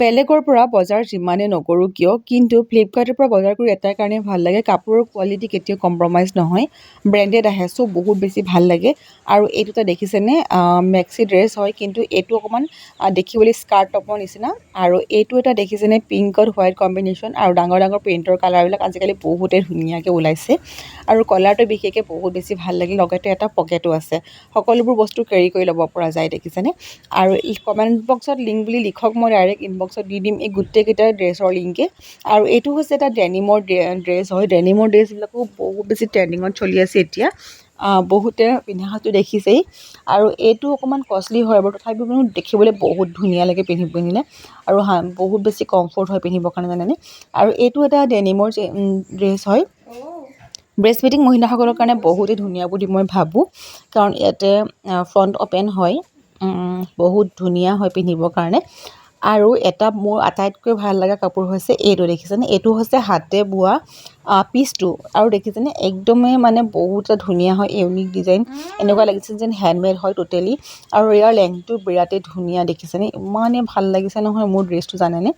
বেলেগৰ পৰা বজাৰ যিমানে নকৰোঁ কিয় কিন্তু ফ্লিপকাৰ্টৰ পৰা বজাৰ কৰি এটাৰ কাৰণে ভাল লাগে, কাপোৰৰ কোৱালিটি কেতিয়াও কম্প্ৰমাইজ নহয়, ব্ৰেণ্ডেড আহে চ' বহুত বেছি ভাল লাগে। আৰু এইটো এটা দেখিছেনে মেক্সি ড্ৰেছ হয়, কিন্তু এইটো অকণমান দেখিবলৈ স্কাৰ্ট টপৰ নিচিনা। আৰু এইটো এটা দেখিছেনে পিংকত হোৱাইট কম্বিনেশ্যন আৰু ডাঙৰ ডাঙৰ প্ৰিণ্টৰ কালাৰবিলাক আজিকালি বহুতেই ধুনীয়াকৈ ওলাইছে। আৰু কলাৰটো বিশেষকৈ বহুত বেছি ভাল লাগিল, লগতে এটা পকেটো আছে, সকলোবোৰ বস্তু কেৰি কৰি ল'ব পৰা যায় দেখিছেনে। আৰু এই কমেণ্ট বক্সত লিংক বুলি লিখক, মই ডাইৰেক্ট ইনবক্সত দি দিম এই গোটেইকেইটা ড্ৰেছৰ লিংকে। আৰু এইটো হৈছে এটা ডেনিমৰ ড্ৰেছ হয়, ডেনিমৰ ড্ৰেছবিলাকো বহুত বেছি ট্ৰেণ্ডিঙত চলি আছে এতিয়া, বহুতে পিন্ধাটো দেখিছেই। আৰু এইটো অকণমান কষ্টলি হয় বাৰু, তথাপিও কিন্তু দেখিবলৈ বহুত ধুনীয়া লাগে পিন্ধিলে, আৰু বহুত বেছি কমফৰ্ট হয় পিন্ধিবৰ কাৰণে জানেনে। আৰু এইটো এটা ডেনিমৰ ড্ৰেছ হয়, ব্ৰেষ্ট ফিটিং মহিলাসকলৰ কাৰণে বহুতেই ধুনীয়া বুলি মই ভাবোঁ, কাৰণ ইয়াতে ফ্ৰণ্ট অ'পেন হয়, বহুত ধুনীয়া হয় পিন্ধিবৰ কাৰণে। আৰু এটা মোৰ আটাইতকৈ ভাল লগা কাপোৰ হৈছে এইটো দেখিছেনে, এইটো হৈছে হাতে বোৱা পিচটো, আৰু দেখিছেনে একদমেই মানে বহুত ধুনীয়া হয়, ইউনিক ডিজাইন, এনেকুৱা লাগিছে যেন হেণ্ডমেড হয় টোটেলি। আৰু ইয়াৰ লেংথটো বিৰাটেই ধুনীয়া দেখিছেনে, ইমানেই ভাল লাগিছে নহয় মোৰ ড্ৰেছটো জানেনে।